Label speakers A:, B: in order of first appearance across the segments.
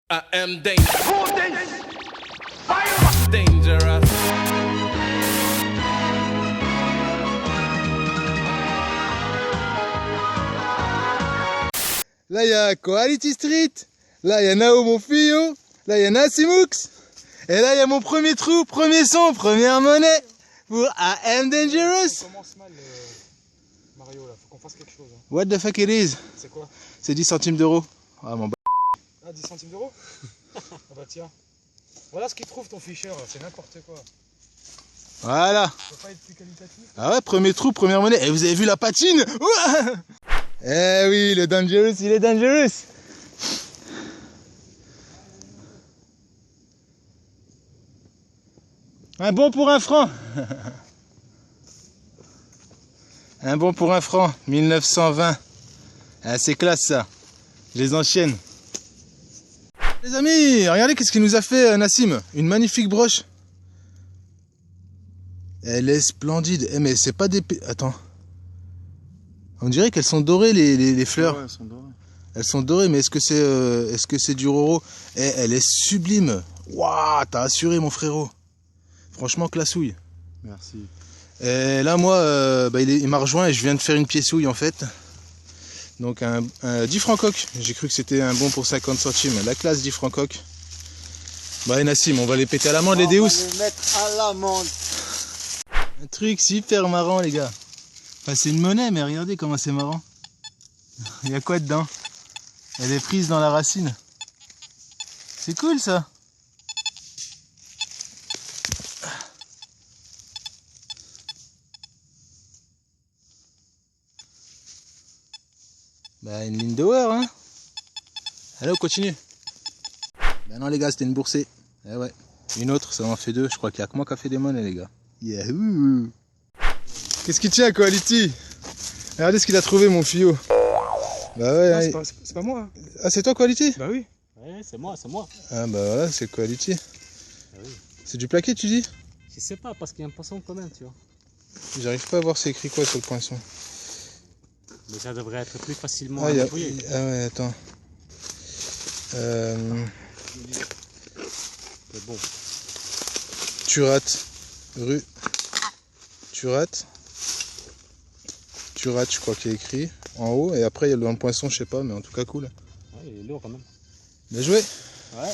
A: I am dangerous. Dangerous.
B: Là, il y a Quality Street. Là, il y a Nao, mon fillot. Là, il y a Nassimux. Et là, il y a mon premier trou, premier son, première monnaie pour I Am Dangerous.
C: On commence mal, Mario, là. Faut qu'on fasse quelque chose. Hein.
B: What the fuck it is?
C: C'est quoi?
B: C'est 10 centimes d'euros. Ah, mon
C: Ah, 10 centimes d'euros. Ah bah tiens. Voilà ce qu'il trouve ton ficheur, là. C'est n'importe quoi.
B: Voilà.
C: Ça peut pas être plus qualitatif.
B: Ah ouais, premier trou, première monnaie. Et vous avez vu la patine? Ouah. Eh oui, le Dangerous, il est dangerous. Un bon pour un franc. Un bon pour un franc, 1920. Ah, c'est classe ça. Je les enchaîne. Les amis, regardez qu'est-ce qu'il nous a fait Nassim. Une magnifique broche. Elle est splendide. Eh, mais c'est pas des... Attends. On dirait qu'elles sont dorées les fleurs.
C: Ouais, elles sont dorées.
B: Elles sont dorées, mais est-ce que c'est du roro? Eh, elle est sublime. Waouh, t'as assuré mon frérot. Franchement, classouille.
C: Merci.
B: Et là, moi, il m'a rejoint et je viens de faire une piécouille en fait. Donc un 10 francs coq. J'ai cru que c'était un bon pour 50 centimes. La classe 10 francs coq. Bah, Nassim, on va les péter à l'amende, les Deus.
D: On va les mettre à l'amende.
B: Un truc super marrant, les gars. Enfin, c'est une monnaie, mais regardez comment c'est marrant. Il y a quoi dedans? Elle est prise dans la racine. C'est cool ça. Bah, une ligne d'hour, hein. Allez, on continue. Bah non, les gars, c'était une boursée. Eh ouais. Une autre, ça en fait deux. Je crois qu'il y a que moi qui a fait des monnaies, les gars. Yahoo! Qu'est-ce qu'il tient, Quality? Regardez ce qu'il a trouvé, mon fillot. Bah ouais.
C: Non, c'est pas moi.
B: Ah, c'est toi, Quality?
C: Bah oui.
D: Ouais, c'est moi, c'est moi.
B: Ah bah voilà, c'est Quality.
D: Ah oui.
B: C'est du plaqué, tu dis?
D: Je sais pas, parce qu'il y a un poisson quand même, tu vois.
B: J'arrive pas à voir c'est écrit quoi sur le poinçon.
D: Mais ça devrait être plus facilement
B: Ah,
D: nettoyé.
B: ah ouais, attends.
D: C'est bon.
B: Turat. Rue. Turat. Turat, je crois qu'il y a écrit en haut. Et après, il y a dans le poinçon, je sais pas, mais en tout cas, cool.
D: Ouais, il est lourd quand même.
B: Bien joué.
D: Ouais.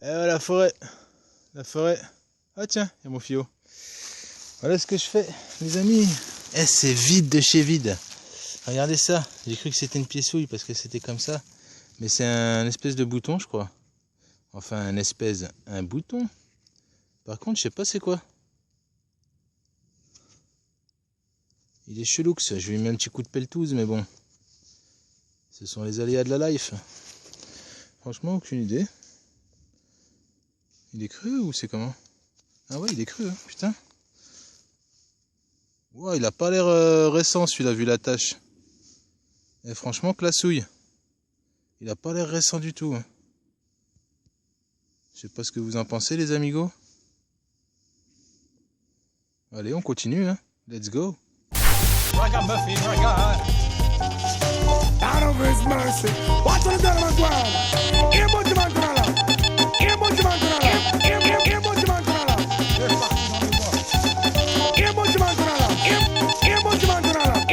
B: Et voilà, la forêt. La forêt. Ah tiens, il y a mon fillot. Voilà ce que je fais, les amis. Eh, c'est vide de chez vide. Regardez ça. J'ai cru que c'était une piécouille parce que c'était comme ça. Mais c'est un espèce de bouton, je crois. Enfin, un bouton. Par contre, je sais pas c'est quoi. Il est cheloux. Je lui mets un petit coup de pelletouze, mais bon. Ce sont les aléas de la life. Franchement, aucune idée. Il est cru ou c'est comment? Ah ouais, il est cru, hein, putain. Wow, il a pas l'air récent celui-là, vu la tache. Et franchement, classouille. Il a pas l'air récent du tout. Hein. Je sais pas ce que vous en pensez, les amigos. Allez, on continue, hein. Let's go.
A: Ragamuffin, regard. Out of his mercy. Watch what the man doing. Here, but the man gonna love. Here, but the man gonna love. Here, but the man gonna love. Here, but the man gonna love. Here, but the man gonna love.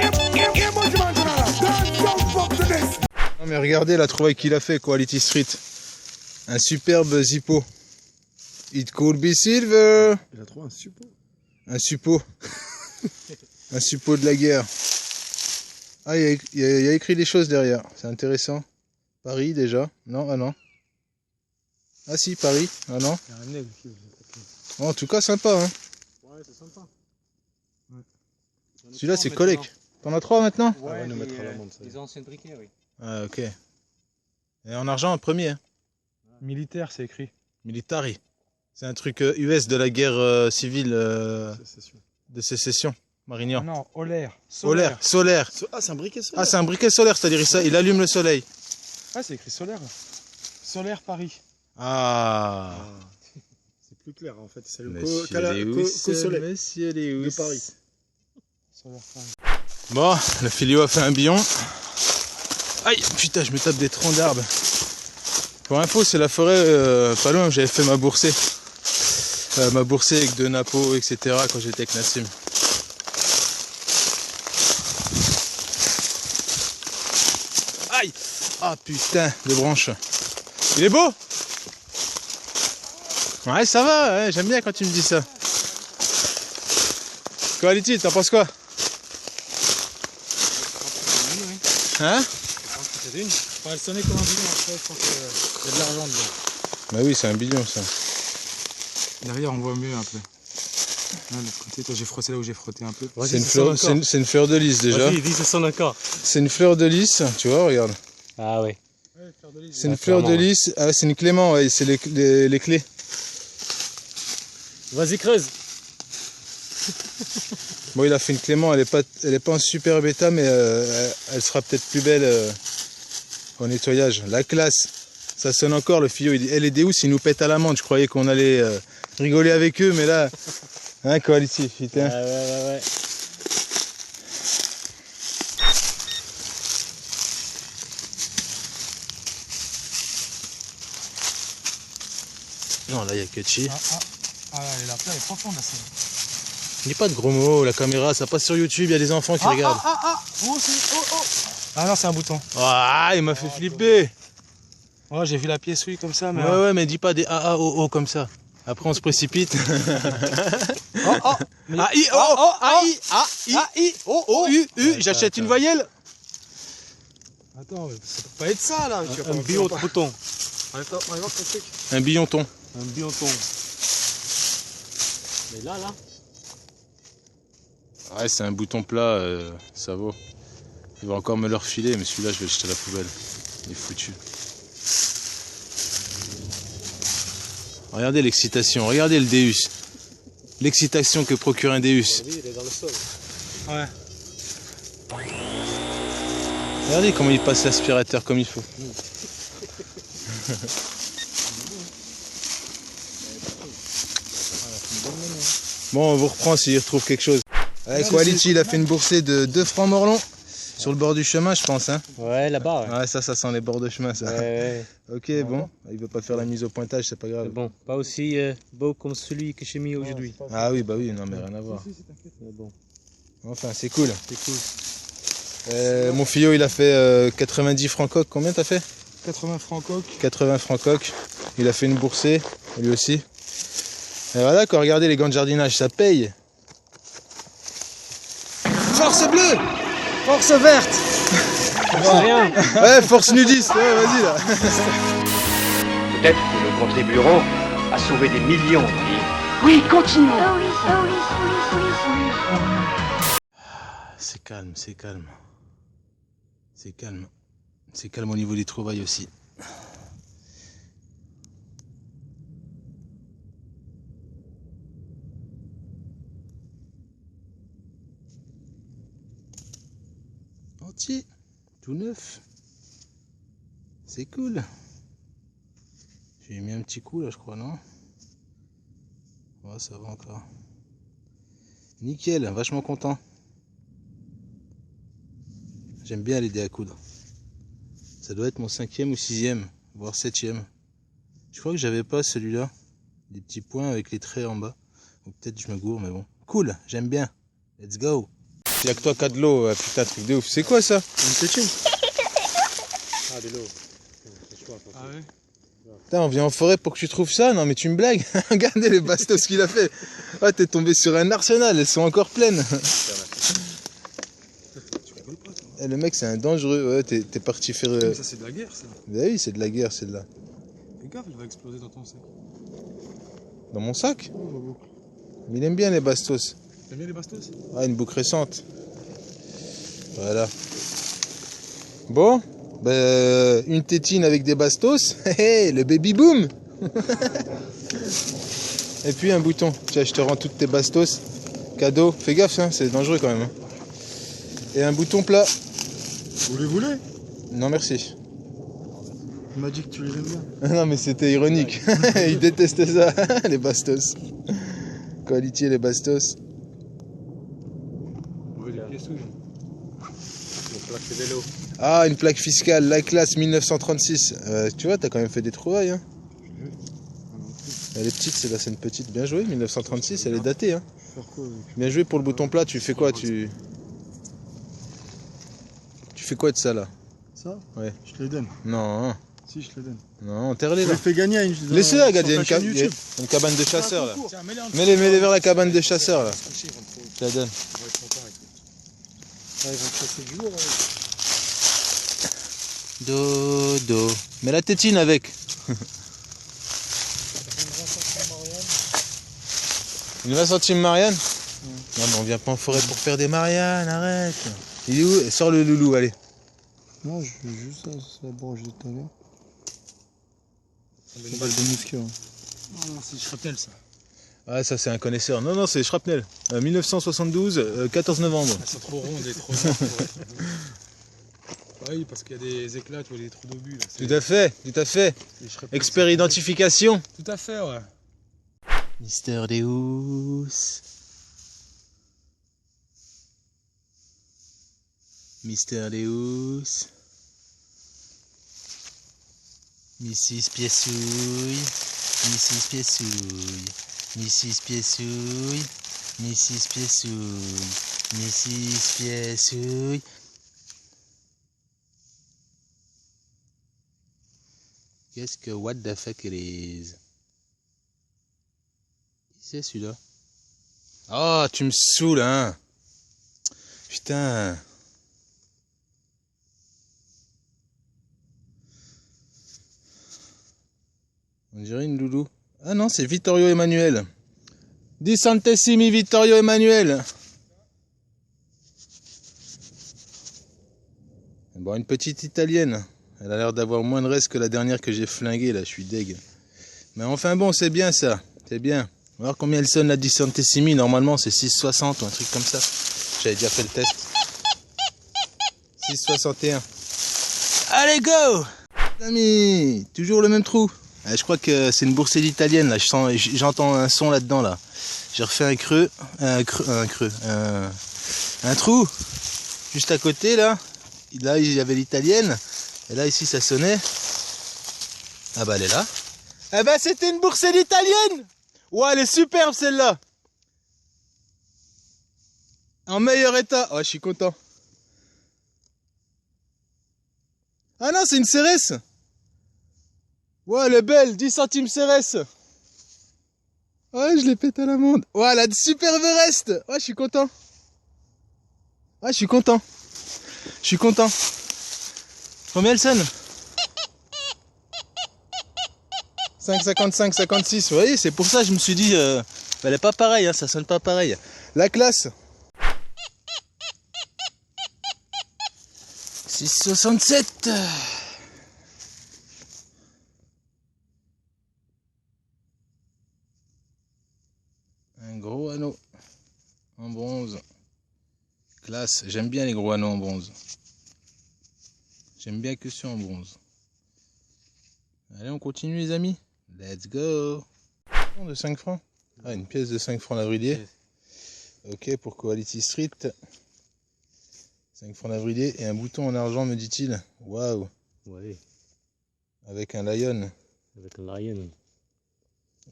A: Here, but the man gonna love. Don't fuck to this.
B: Non mais regardez la trouvaille qu'il a fait, Quality Street. Un superbe zippo. It could be silver.
C: Il a trouvé un suppôt.
B: Un suppo. Un suppo de la guerre. Ah, il y a écrit des choses derrière. C'est intéressant. Paris déjà. Non, ah non. Ah si, Paris. Ah non.
C: Il y a un aigle qui
B: Oh, en tout cas, sympa. Hein.
D: Ouais, c'est sympa.
C: Ouais.
B: Celui-là, c'est collègue. T'en as trois maintenant?
C: Ouais, va nous mettre à l'amende, ça.
D: Les anciens briquets, oui.
B: Ah, ok. Et en argent, en premier. Hein.
C: Militaire, c'est écrit.
B: Militari. C'est un truc US de la guerre civile
C: Sécession.
B: de sécession. Marignan.
C: Non, Olaire.
B: Solaire.
C: Ah, c'est un briquet solaire.
B: Ah, c'est un briquet solaire, c'est-à-dire ça, il allume le soleil.
C: Ah, c'est écrit solaire. Solaire Paris.
B: Ah.
C: C'est plus clair en fait. C'est le
B: Monsieur Léus, Monsieur Léus.
C: de Paris. Solaire Paris.
B: Bon, le filio a fait un billon. Aïe, putain, je me tape des troncs d'arbres. Pour info, c'est la forêt pas loin où j'avais fait ma boursée. Ma boursée avec de Napo, etc. quand j'étais avec Nassim. Aïe! Ah putain de branche. Il est beau? Ouais, ça va, ouais, j'aime bien quand tu me dis ça. Quality, t'en penses quoi? Hein?
C: C'est une. Enfin, elle sonnait comme un bidon, après je pense qu'il y a de l'argent dedans.
B: Bah oui, c'est un bidon ça.
C: Derrière on voit mieux un peu. Là, de l'autre côté, toi j'ai frotté là où j'ai frotté un peu.
B: C'est une fleur de lys déjà.
D: Vas-y, dis, ça sonne encore.
B: C'est une fleur de lys, tu vois, regarde.
D: Ah ouais.
B: C'est une fleur de lys. Ah, c'est une clément, ouais, c'est les clés.
D: Vas-y, creuse.
B: Bon, il a fait une clément, elle est pas en super bêta, mais elle sera peut-être plus belle au nettoyage. La classe, ça sonne encore le fillot. Il dit, elle est des housses, ils nous pètent à l'amende. Je croyais qu'on allait rigoler avec eux, mais là, hein, quality, putain.
D: Ouais.
B: Non, là, il y a Ketchi.
C: Ah là, elle est profonde là, c'est.
B: Dis pas de gros mots, la caméra, ça passe sur YouTube, il y a des enfants qui regardent.
C: Oh, ah non, c'est un bouton.
B: Ah, il m'a fait flipper.
C: Ouais, j'ai vu la pièce, oui, comme ça, mais.
B: Ouais, mais dis pas des A-A-O-O comme ça. Après, on se précipite. A-I-O-O-A-I-A-I-O-O-U-U. J'achète une voyelle.
C: Attends, mais ça peut pas être ça là.
D: Un bioton.
C: Attends, on va voir ton truc.
B: Un billonton.
D: Un bioton. Mais là.
B: Ouais, c'est un bouton plat, ça vaut. Il va encore me le refiler, mais celui-là, je vais le jeter à la poubelle. Il est foutu. Regardez l'excitation, regardez le Deus. L'excitation que procure un Deus.
D: Oui, il est dans le sol.
C: Ouais.
B: Regardez comment il passe l'aspirateur comme il faut. Bon, on vous reprend s'il retrouve quelque chose. Ouais, Quality, il a fait une boursée de 2 francs Morlon. Sur le bord du chemin, je pense. Hein.
D: Ouais, là-bas.
B: Ouais, ça sent les bords de chemin, ça.
D: Ouais.
B: Ok, bon. Il veut pas faire la mise au pointage, c'est pas grave.
D: Bon, pas aussi beau comme celui que j'ai mis aujourd'hui.
B: Ah oui, bah oui, non, mais rien à voir.
D: Mais bon,
B: Enfin, c'est cool.
D: c'est cool.
B: Mon fillot, il a fait 90 francs coq. Combien t'as fait?
C: 80 francs coq.
B: 80 francs coq. Il a fait une boursée, lui aussi. Et voilà, quand regardez les gants de jardinage, ça paye. Force bleue! Force verte!
D: C'est rien.
B: Ouais, force nudiste, ouais, vas-y là.
E: Peut-être que nous contribuerons à sauver des millions de vies.
F: Oui, continuons.
B: C'est calme, c'est calme. C'est calme. C'est calme au niveau des trouvailles aussi. Entier, tout neuf. C'est cool. J'ai mis un petit coup là, je crois, non? Ouais, ça va encore. Nickel, vachement content. J'aime bien l'aider à coudre. Ça doit être mon 5e ou 6e, voire 7e. Je crois que j'avais pas celui-là. Des petits points avec les traits en bas. Ou peut-être je me gourre, mais bon. Cool, j'aime bien. Let's go. Y'a que toi qui as de l'eau, putain, truc de ouf. C'est quoi ça? Une tétine?
D: Ah, de l'eau.
C: Ah ouais.
B: Putain, on vient en forêt pour que tu trouves ça? Non mais tu me blagues. Regardez les bastos qu'il a fait. Ah, t'es tombé sur un arsenal, elles sont encore pleines. Eh, le mec c'est un dangereux, ouais, t'es parti faire...
C: Mais ça c'est de la guerre ça.
B: Bah oui, c'est de la guerre celle-là.
C: Fais gaffe, il va exploser dans ton sac.
B: Dans mon sac?
C: Oh, ma boucle.
B: Mais il aime bien les bastos.
C: T'aimes bien les bastos?
B: Ah, une boucle récente. Voilà. Bon, bah, une tétine avec des bastos. Le baby boom. Et puis un bouton. Tiens, je te rends toutes tes bastos. Cadeau. Fais gaffe, hein, c'est dangereux quand même. Hein. Et un bouton plat.
C: Vous les voulez?
B: Non, merci.
C: Il m'a dit que tu les aimes bien.
B: Non, mais c'était ironique. Il détestait ça, les bastos. Quality, les bastos.
C: On veut les pièces, oui.
D: Donc là, c'est de l'eau.
B: Ah, une plaque fiscale, la classe 1936. Tu vois, t'as quand même fait des trouvailles. Hein. Elle est petite, c'est une petite. Bien joué, 1936, elle est datée. Hein. Bien joué pour le bouton plat. Tu fais quoi tu fais quoi de ça là?
C: Ça?
B: Ouais.
C: Je te les donne.
B: Non. Hein.
C: Si, je te les donne.
B: Non, enterre-les
C: Je
B: là.
C: les fais gagner à une.
B: Laissez-la,
C: sur
B: gars, il y a
C: ta chaîne
B: il y a
C: YouTube.
B: une cabane de chasseurs là.
C: Tiens, mets-les en
B: Mets-les vers la cabane de chasseurs là.
C: dessous. Ils vont te-
B: Je te la donne.
C: ils vont être contents et tout. Ah, ils vont te chasser du lourd.
B: Dodo. Mets la tétine avec. Une 20 centimes Marianne. Non mais on vient pas en forêt pour faire des Mariannes, arrête. Il est où? Sors le loulou, allez.
C: Non, je veux juste ça, c'est la branche de tout à l'heure. Une balle de mousquet.
D: Non, c'est Shrapnel ça.
B: Ah ça c'est un connaisseur. Non, c'est Shrapnel. 1972, 14 novembre.
C: Elles sont trop rondes et trop noires pour être. Ah oui, parce qu'il y a des éclats, tu vois, des trous d'obus. là.
B: Tout à fait, tout à fait.
C: C'est Shrapnel.
B: Expert identification.
C: Tout à fait, ouais.
B: Mister Deus. Mister Deus. Mrs. Piessouille. Mrs. Piessouille. Mrs. Piessouille. Mrs. Piessouille. Mrs. Piessouille. Qu'est-ce que what the fuck it is? C'est celui-là. Oh, tu me saoules, hein. Putain. On dirait une loulou. Ah non, c'est Vittorio Emanuele. 10 centesimi Vittorio Emanuele. Bon, une petite italienne. Elle a l'air d'avoir moins de reste que la dernière que j'ai flinguée, là. Je suis deg. Mais enfin bon, c'est bien ça. C'est bien. On va voir combien elle sonne la 10 centesimi. Normalement, c'est 6,60 ou un truc comme ça. J'avais déjà fait le test. 6,61. Allez, go! Amis, toujours le même trou. Je crois que c'est une bourselle italienne là. J'entends un son là-dedans là. J'ai refait un trou juste à côté là. Là il y avait l'italienne et là ici ça sonnait. Ah bah elle est là. Eh bah c'était une bourselle italienne. Ouais, elle est superbe celle-là. En meilleur état. Oh, je suis content. Ah non, c'est une Cérès. Ouais, elle est belle, 10 centimes Cérès. Ouais, je l'ai pété à l'amande. Ouais, elle a de superbes restes. Ouais, je suis content. Ouais, je suis content. Je suis content. Combien elle sonne? 5,55, 56. Vous voyez, c'est pour ça que je me suis dit, elle est pas pareille, hein, ça sonne pas pareil. La classe. 6,67. Un gros anneau en bronze. Classe. J'aime bien les gros anneaux en bronze. J'aime bien que ceux en bronze. Allez, on continue les amis. Let's go. De 5 francs. Ah, une pièce de 5 francs d'Avridier. Ok, pour Quality Street. 5 francs d'Avridier et un bouton en argent, me dit-il. Waouh.
D: Ouais,
B: Avec un lion.
D: avec un lion.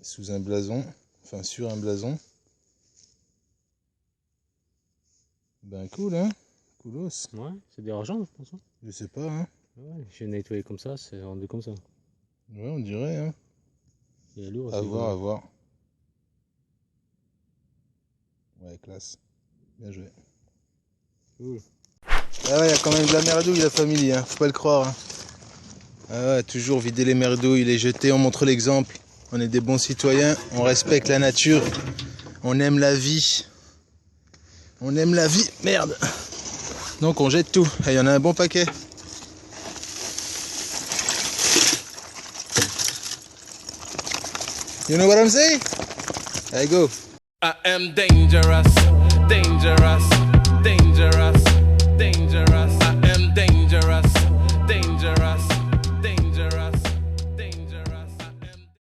B: Sous un blason. Enfin, sur un blason. Ben cool, hein. Coolos.
D: Ouais, c'est de l'argent, je pense. Hein.
B: Je sais pas, hein.
D: Ouais, j'ai nettoyé comme ça, c'est rendu comme ça.
B: Ouais, on dirait, hein.
D: Il est lourd.
B: À
D: c'est
B: voir,
D: bon.
B: à voir. Ouais, classe. Bien joué.
D: Cool.
B: Ah ouais, il y a quand même de la merdouille, la famille, hein. Faut pas le croire. Hein. Ah ouais, toujours vider les merdouilles, les jeter, on montre l'exemple. On est des bons citoyens, on respecte la nature, on aime la vie. On aime la vie, merde. Donc on jette tout. Et il y en a un bon paquet. You know what I'm saying? Allez, go.
F: I am dangerous, dangerous, dangerous, dangerous.